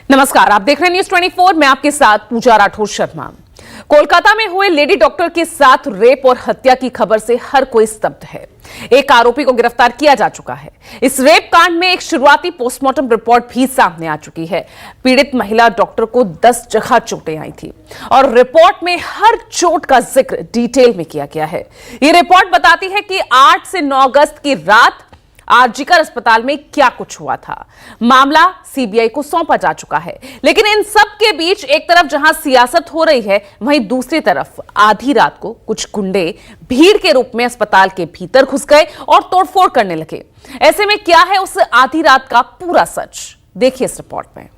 नमस्कार, आप देख रहे हैं न्यूज 24। मैं आपके साथ पूजा राठौर शर्मा। कोलकाता में हुए लेडी डॉक्टर के साथ रेप और हत्या की खबर से हर कोई स्तब्ध है। एक आरोपी को गिरफ्तार किया जा चुका है। इस रेप कांड में एक शुरुआती पोस्टमार्टम रिपोर्ट भी सामने आ चुकी है। पीड़ित महिला डॉक्टर को 10 जगह चोटें आई थी और रिपोर्ट में हर चोट का जिक्र डिटेल में किया गया है। ये रिपोर्ट बताती है कि 8 से 9 अगस्त की रात आरजीकर अस्पताल में क्या कुछ हुआ था। मामला सीबीआई को सौंपा जा चुका है, लेकिन इन सब के बीच एक तरफ जहां सियासत हो रही है, वहीं दूसरी तरफ आधी रात को कुछ गुंडे भीड़ के रूप में अस्पताल के भीतर घुस गए और तोड़फोड़ करने लगे। ऐसे में क्या है उस आधी रात का पूरा सच, देखिए इस रिपोर्ट में।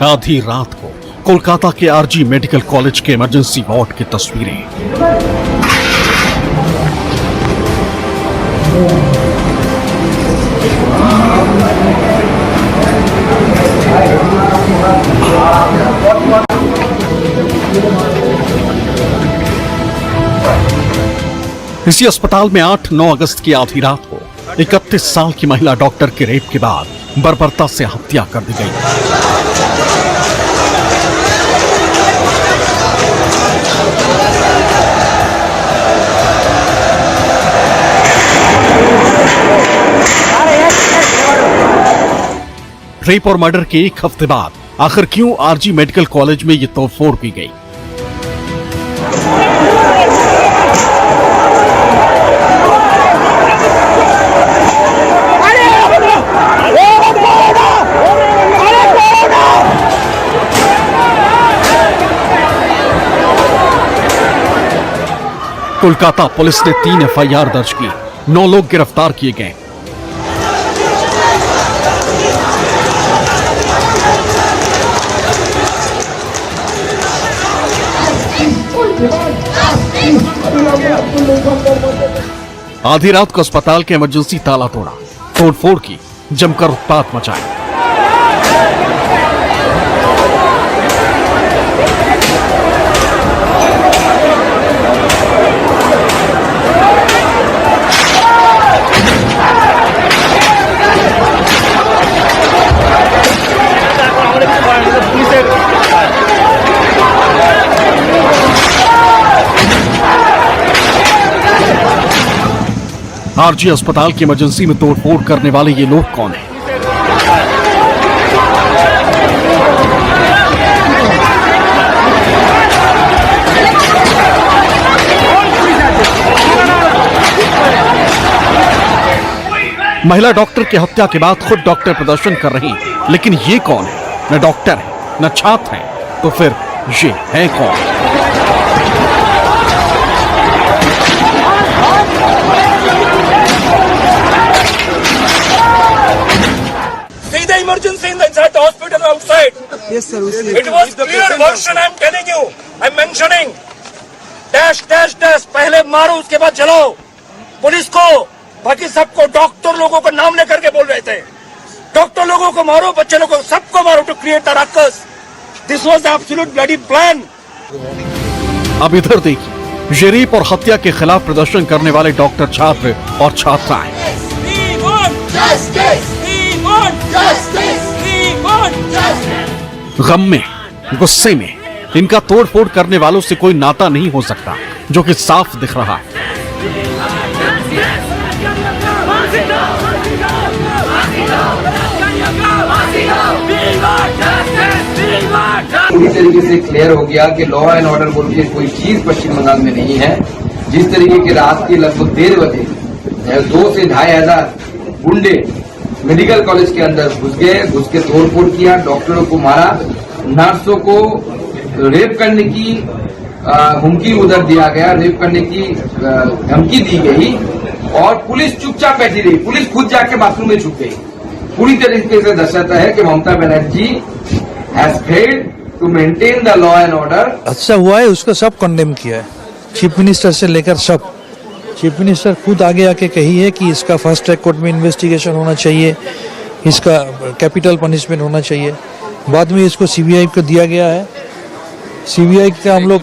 आधी रात को कोलकाता के आरजी मेडिकल कॉलेज के इमरजेंसी वार्ड की तस्वीरें। इसी अस्पताल में 8-9 अगस्त की आधी रात को 31 साल की महिला डॉक्टर के रेप के बाद बर्बरता से हत्या कर दी गई। रेप और मर्डर के एक हफ्ते बाद आखिर क्यों आरजी मेडिकल कॉलेज में ये तोड़फोड़ की गई? कोलकाता पुलिस ने 3 एफआईआर दर्ज की, 9 लोग गिरफ्तार किए गए। आधी रात को अस्पताल के इमरजेंसी ताला तोड़ा, तोड़फोड़ की, जमकर उत्पात मचाया। आरजी अस्पताल की इमरजेंसी में तोड़फोड़ करने वाले ये लोग कौन हैं? महिला डॉक्टर की हत्या के बाद खुद डॉक्टर प्रदर्शन कर रही, लेकिन ये कौन है? न डॉक्टर है, न छात्र है, तो फिर ये है कौन? Emergency in the inside the hospital or outside. Yes, sir. It was clear version. I'm telling you. I'm mentioning. Dash, dash, dash. पहले मारो, उसके बाद चलो. पुलिस को, बाकी सबको, डॉक्टर लोगों को नाम लेकर के बोल रहे थे. डॉक्टर लोगों को मारो, बच्चे लोगों को, सबको मारो to create a ruckus. This was the absolute bloody plan. अब इधर देखिए, ये रेप और हत्या के खिलाफ प्रदर्शन करने वाले डॉक्टर, छात्र और छात्राएं। गम में, गुस्से में इनका तोड़फोड़ करने वालों से कोई नाता नहीं हो सकता, जो कि साफ दिख रहा है। पूरी तरीके से क्लियर हो गया कि लॉ एंड ऑर्डर बोल के कोई चीज पश्चिम बंगाल में नहीं है। जिस तरीके के रात के लगभग 1:30 बजे 2 से 2,500 गुंडे मेडिकल कॉलेज के अंदर घुस के तोड़फोड़ किया, डॉक्टरों को मारा, नर्सों को रेप करने की हुमकी उधर दिया गया, रेप करने की धमकी दी गई और पुलिस चुपचाप बैठी रही। पुलिस खुद जाके बाथरूम में छुप गई। पूरी तरीके से दर्शाता है कि Mamata Banerjee has failed to maintain the law and order. अच्छा हुआ है, उसको सब कंडेम किया है, चीफ मिनिस्टर से लेकर सब। चीफ मिनिस्टर खुद आगे आके कही है कि इसका फास्ट ट्रैक कोर्ट में इन्वेस्टिगेशन होना चाहिए, इसका कैपिटल पनिशमेंट होना चाहिए। बाद में इसको सीबीआई को दिया गया है। सीबीआई का हम लोग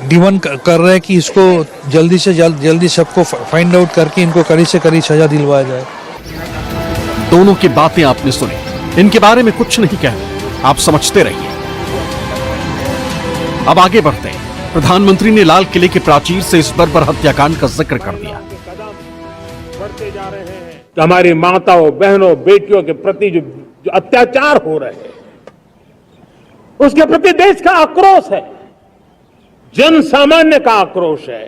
डिमांड कर रहे हैं कि इसको जल्दी से जल्दी सबको फाइंड आउट करके इनको कड़ी से कड़ी सजा दिलवाया जाए। दोनों की बातें आपने सुनी, इनके बारे में कुछ नहीं कहना, आप समझते रहिए। अब आगे बढ़ते हैं। प्रधानमंत्री ने लाल किले के प्राचीर से इस बर्बर हत्याकांड का जिक्र कर दिया। कि हमारी माताओं, बहनों, बेटियों के प्रति जो अत्याचार हो रहे हैं, उसके प्रति देश का आक्रोश है, जन सामान्य का आक्रोश है।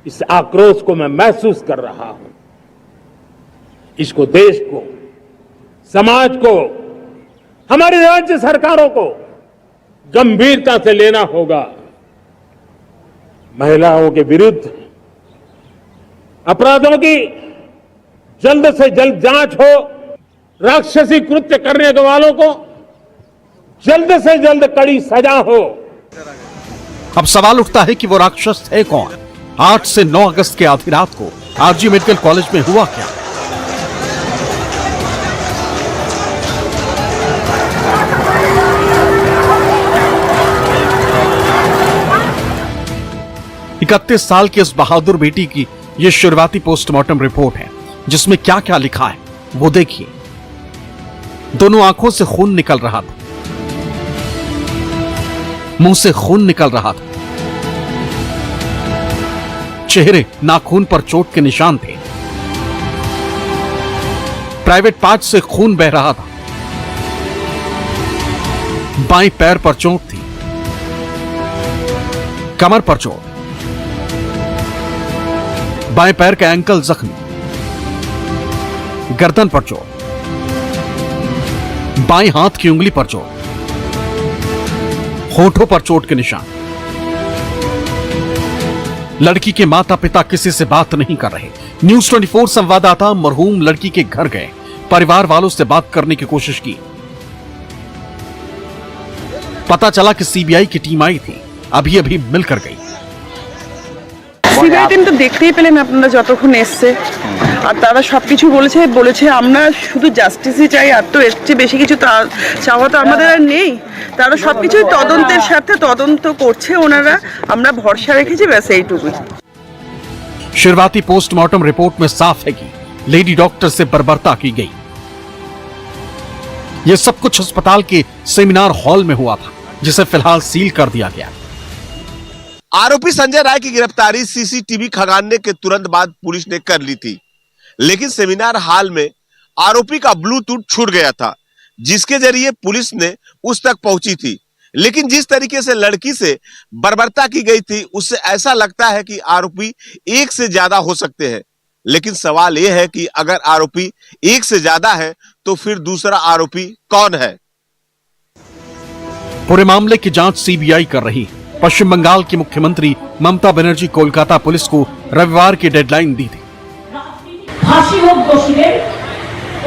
इस आक्रोश को मैं महसूस कर रहा हूं। इसको देश को, समाज को, हमारी राज्य सरकारों को गंभीरता से लेना होगा। महिलाओं के विरुद्ध अपराधों की जल्द से जल्द जांच हो, राक्षसी कृत्य करने वालों को जल्द से जल्द कड़ी सजा हो। अब सवाल उठता है कि वो राक्षस है कौन? 8 से 9 अगस्त के आधी रात को आरजी मेडिकल कॉलेज में हुआ क्या? इकतीस साल की इस बहादुर बेटी की यह शुरुआती पोस्टमार्टम रिपोर्ट है, जिसमें क्या क्या लिखा है वो देखिए। दोनों आंखों से खून निकल रहा था, मुंह से खून निकल रहा था, चेहरे नाखून पर चोट के निशान थे, प्राइवेट पार्ट से खून बह रहा था, बाएं पैर पर चोट थी, कमर पर चोट, बाएं पैर का एंकल जख्मी, गर्दन पर चोट, बाएं हाथ की उंगली पर चोट, होठों पर चोट के निशान। लड़की के माता पिता किसी से बात नहीं कर रहे। न्यूज 24 संवाददाता मरहूम लड़की के घर गए, परिवार वालों से बात करने की कोशिश की। पता चला कि सीबीआई की टीम आई थी, अभी अभी मिलकर गई। সিবিআই টিম তো দেখতেই পেলেন আপনারা যতক্ষণ এসছে, আর তারা সবকিছু বলেছে আমরা শুধু জাস্টিসই চাই, আর তো এর চেয়ে বেশি কিছু চাওয়া তো আমাদের আর নেই। তারা সবকিছু তদন্তের সাথে তদন্ত করছে ওনারা, আমরা ভরসা রেখেছি, ব্যাস এইটুকুই। शुरुआती पोस्टमार्टम रिपोर्ट में साफ है कि लेडी डॉक्टर से बर्बरता की गई। यह सब कुछ अस्पताल के सेमिनार हॉल में हुआ था, जिसे फिलहाल सील कर दिया गया। आरोपी संजय राय की गिरफ्तारी सीसीटीवी खंगालने के तुरंत बाद पुलिस ने कर ली थी, लेकिन सेमिनार हॉल में आरोपी का ब्लूटूथ छूट गया था, जिसके जरिए पुलिस ने उस तक पहुंची थी। लेकिन जिस तरीके से लड़की से बर्बरता की गई थी, उससे ऐसा लगता है कि आरोपी एक से ज्यादा हो सकते हैं। लेकिन सवाल यह है कि अगर आरोपी एक से ज्यादा है तो फिर दूसरा आरोपी कौन है? पूरे मामले की जांच सीबीआई कर रही है। पश्चिम बंगाल की मुख्यमंत्री ममता बनर्जी कोलकाता पुलिस को रविवार की डेडलाइन दी थी। फांसी হোক দোষীদের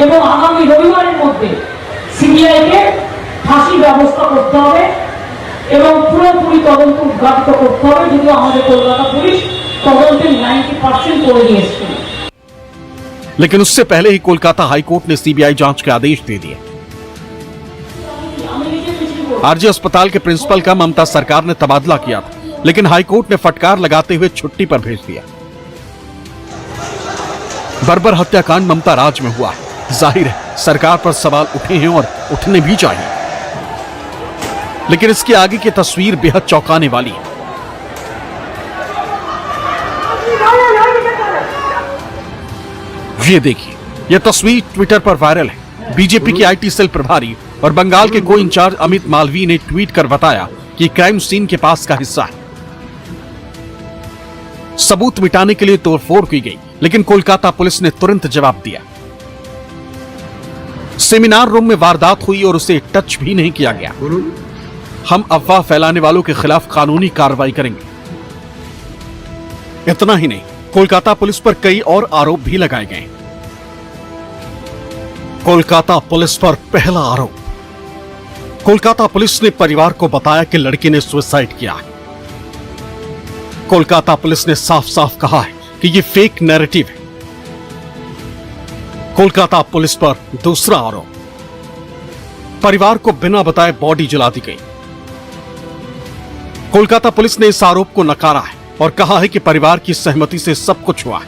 এবং আগামী রবিবারের মধ্যে সিবিআইকে ফাঁসি ব্যবস্থা করতে হবে এবং পুরোপুরি তদন্ত উদ্ঘাটিত করতে হবে, যদিও আমাদের কলকাতা পুলিশ তদন্তের 90% করে দিয়েছে। लेकिन उससे पहले ही कोलकाता हाईकोर्ट ने सीबीआई जांच के आदेश दे दिए। आरजी अस्पताल के प्रिंसिपल का ममता सरकार ने तबादला किया था, लेकिन हाईकोर्ट ने फटकार लगाते हुए छुट्टी पर भेज दिया। बर्बर हत्याकांड ममता राज में हुआ है। जाहिर है सरकार पर सवाल उठे हैं और उठने भी चाहिए, लेकिन इसके आगे की तस्वीर बेहद चौंकाने वाली है। ये देखिए, यह तस्वीर ट्विटर पर वायरल है। बीजेपी की आईटी सेल प्रभारी और बंगाल के को इंचार्ज अमित मालवीय ने ट्वीट कर बताया कि क्राइम सीन के पास का हिस्सा है। सबूत मिटाने के लिए तोड़फोड़ की गई, लेकिन कोलकाता पुलिस ने तुरंत जवाब दिया। सेमिनार रूम में वारदात हुई और उसे टच भी नहीं किया गया। हम अफवाह फैलाने वालों के खिलाफ कानूनी कार्रवाई करेंगे। इतना ही नहीं, कोलकाता पुलिस पर कई और आरोप भी लगाए गए। कोलकाता पुलिस पर पहला आरोप, कोलकाता पुलिस ने परिवार को बताया कि लड़की ने सुसाइड किया है। कोलकाता पुलिस ने साफ साफ कहा है कि यह फेक नैरेटिव है। कोलकाता पुलिस पर दूसरा आरोप, परिवार को बिना बताए बॉडी जला दी गई। कोलकाता पुलिस ने इस आरोप को नकारा है और कहा है कि परिवार की सहमति से सब कुछ हुआ है।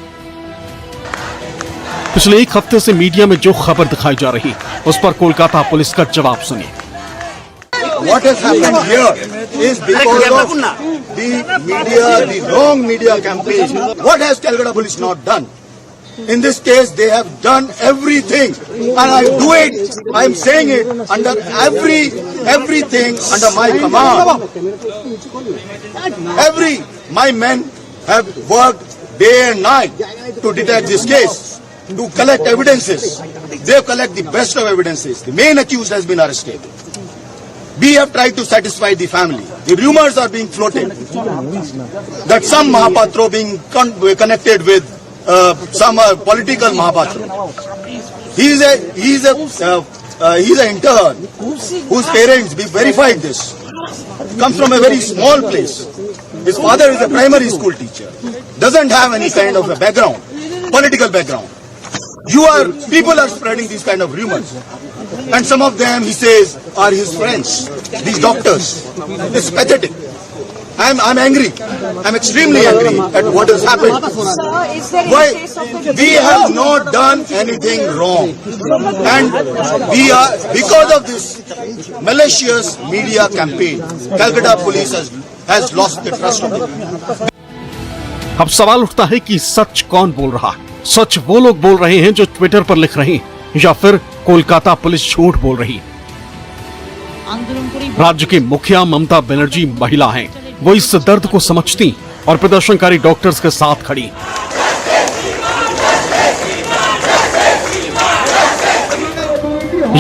पिछले एक हफ्ते से मीडिया में जो खबर दिखाई जा रही है उस पर कोलकाता पुलिस का जवाब सुनिए। What has happened here is because of the media, the wrong media campaign. What has Calcutta Police not done? In this case, they have done everything, and I do it. I am saying it under everything under my command. My men have worked day and night to detect this case, to collect evidences. They collect the best of evidences. The main accused has been arrested. We have tried to satisfy the family. The rumors are being floated that some Mahapatro being connected with some political Mahapatro. He is an intern whose parents, we verified this, comes from a very small place. His father is a primary school teacher. Doesn't have any kind of a background, political background. People are spreading these kind of rumors. And some of them, he says, are his friends, these doctors. It's pathetic. I'm angry. I'm extremely angry at what has happened. Why? We have not done anything wrong. And because of this malicious media campaign, Calcutta Police has lost the trust of the people. अब सवाल उठता है कि सच कौन बोल रहा है? सच वो लोग बोल रहे हैं जो ट्विटर पर लिख रहे हैं, या फिर कोलकाता पुलिस झूठ बोल रही है? राज्य की मुखिया ममता बनर्जी महिला हैं, वो इस दर्द को समझती और प्रदर्शनकारी डॉक्टर्स के साथ खड़ी।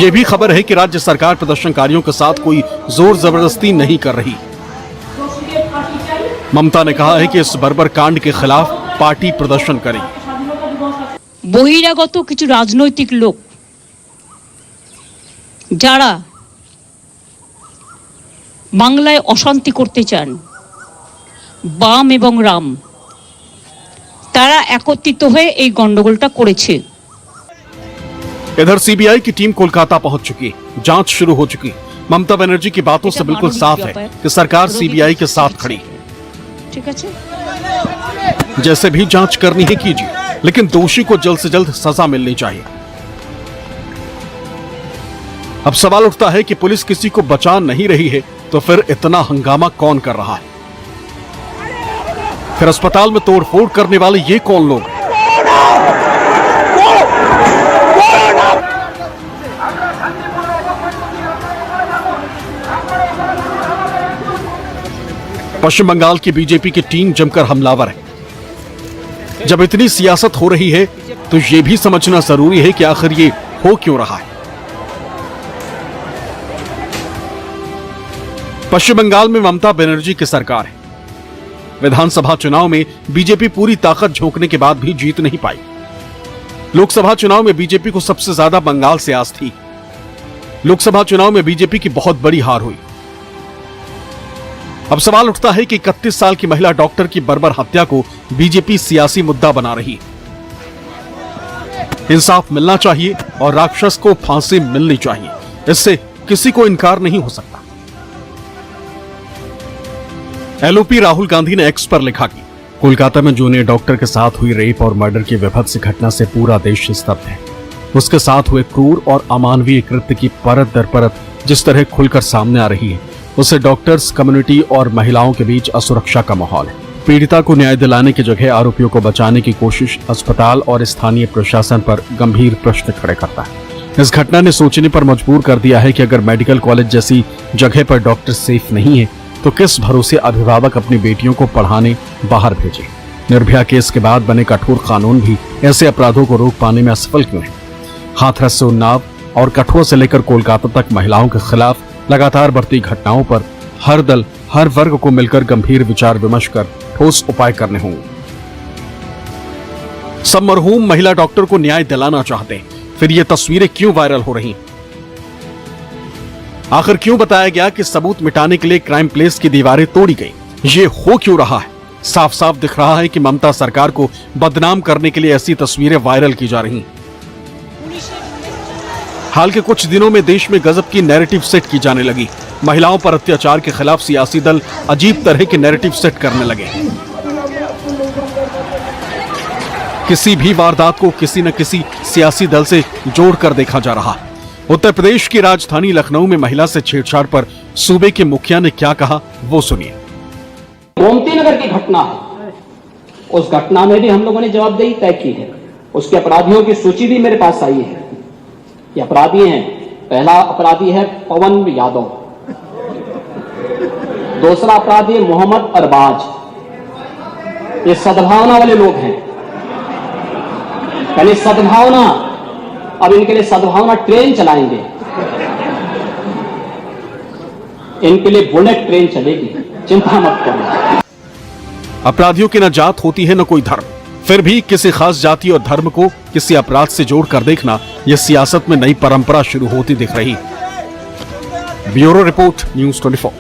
यह भी खबर है कि राज्य सरकार प्रदर्शनकारियों के साथ कोई जोर जबरदस्ती नहीं कर रही। ममता ने कहा है कि इस बर्बर कांड के खिलाफ पार्टी प्रदर्शन करेगी। বহিরাগত কিছু রাজনৈতিক লোক যারা বাংলায় অশান্তি করতে চান, বাম এবং রাম, তারা একত্রিত হয়ে এই গন্ডগোলটা করেছে। इधर सीबीआई की टीम कोलकाता पहुंच चुकी है, जांच शुरू हो चुकी है। ममता बनर्जी की बातों से बिल्कुल साफ है कि सरकार सीबीआई के साथ खड़ी है। ঠিক আছে, जैसे भी जांच करनी है कीजिए, लेकिन दोषी को जल्द से जल्द सजा मिलनी चाहिए। अब सवाल उठता है कि पुलिस किसी को बचा नहीं रही है तो फिर इतना हंगामा कौन कर रहा है? फिर अस्पताल में तोड़फोड़ करने वाले ये कौन लोग हैं? पश्चिम बंगाल की बीजेपी की टीम जमकर हमलावर है। जब इतनी सियासत हो रही है तो यह भी समझना जरूरी है कि आखिर ये हो क्यों रहा है। पश्चिम बंगाल में ममता बनर्जी की सरकार है। विधानसभा चुनाव में बीजेपी पूरी ताकत झोंकने के बाद भी जीत नहीं पाई। लोकसभा चुनाव में बीजेपी को सबसे ज्यादा बंगाल से आस थी। लोकसभा चुनाव में बीजेपी की बहुत बड़ी हार हुई। अब सवाल उठता है कि 31 साल की महिला डॉक्टर की बर्बर हत्या को बीजेपी सियासी मुद्दा बना रही है। इंसाफ मिलना चाहिए और राक्षस को फांसी मिलनी चाहिए, इससे किसी को इनकार नहीं हो सकता। एलओपी राहुल गांधी ने एक्स पर लिखा कि कोलकाता में जूनियर डॉक्टर के साथ हुई रेप और मर्डर की विभत्स घटना से पूरा देश स्तब्ध है। उसके साथ हुए क्रूर और अमानवीय कृत्य की परत दर परत जिस तरह खुलकर सामने आ रही है, उससे डॉक्टर्स, कम्युनिटी और महिलाओं के बीच असुरक्षा का माहौल है। पीड़िता को न्याय दिलाने की जगह आरोपियों को बचाने की कोशिश अस्पताल और स्थानीय प्रशासन पर गंभीर प्रश्न खड़े करता है। इस घटना ने सोचने पर मजबूर कर दिया है कि अगर मेडिकल कॉलेज जैसी जगह पर डॉक्टर सेफ नहीं है तो किस भरोसे अभिभावक अपनी बेटियों को पढ़ाने बाहर भेजें। निर्भया केस के बाद बने कठोर कानून भी ऐसे अपराधों को रोक पाने में असफल क्यों हैं? हाथरस से उन्नाव और कठुआ से लेकर कोलकाता तक महिलाओं के खिलाफ लगातार बढ़ती घटनाओं पर हर दल हर वर्ग को मिलकर गंभीर विचार विमर्श कर ठोस उपाय करने होंगे। सब मरहूम महिला डॉक्टर को न्याय दिलाना चाहते हैं, फिर ये तस्वीरें क्यों वायरल हो रही? आखिर क्यों बताया गया कि सबूत मिटाने के लिए क्राइम प्लेस की दीवारें तोड़ी गई? ये हो क्यों रहा है? साफ साफ दिख रहा है कि ममता सरकार को बदनाम करने के लिए ऐसी तस्वीरें वायरल की जा रही हैं। हाल के कुछ दिनों में देश में गजब की नैरेटिव सेट की जाने लगी। महिलाओं पर अत्याचार के खिलाफ सियासी दल अजीब तरह के नैरेटिव सेट करने लगे। किसी भी वारदात को किसी न किसी सियासी दल से जोड़कर देखा जा रहा है। उत्तर प्रदेश की राजधानी लखनऊ में महिला से छेड़छाड़ पर सूबे के मुखिया ने क्या कहा, वो सुनिए। गोमती नगर की घटना है, उस घटना में भी हम लोगों ने जवाबदेही तय की है। उसके अपराधियों की सूची भी मेरे पास आई है। ये अपराधी हैं, पहला अपराधी है पवन यादव, दूसरा अपराधी है मोहम्मद अरबाज। ये सद्भावना वाले लोग हैं, यानी सद्भावना, अब इनके लिए सद्भावना ट्रेन चलाएंगे, इनके लिए बुलेट ट्रेन चलेगी, चिंता मत करो। अपराधियों की न जात होती है न कोई धर्म, फिर भी किसी खास जाति और धर्म को किसी अपराध से जोड़कर देखना यह सियासत में नई परंपरा शुरू होती दिख रही। Bureau report, news 24।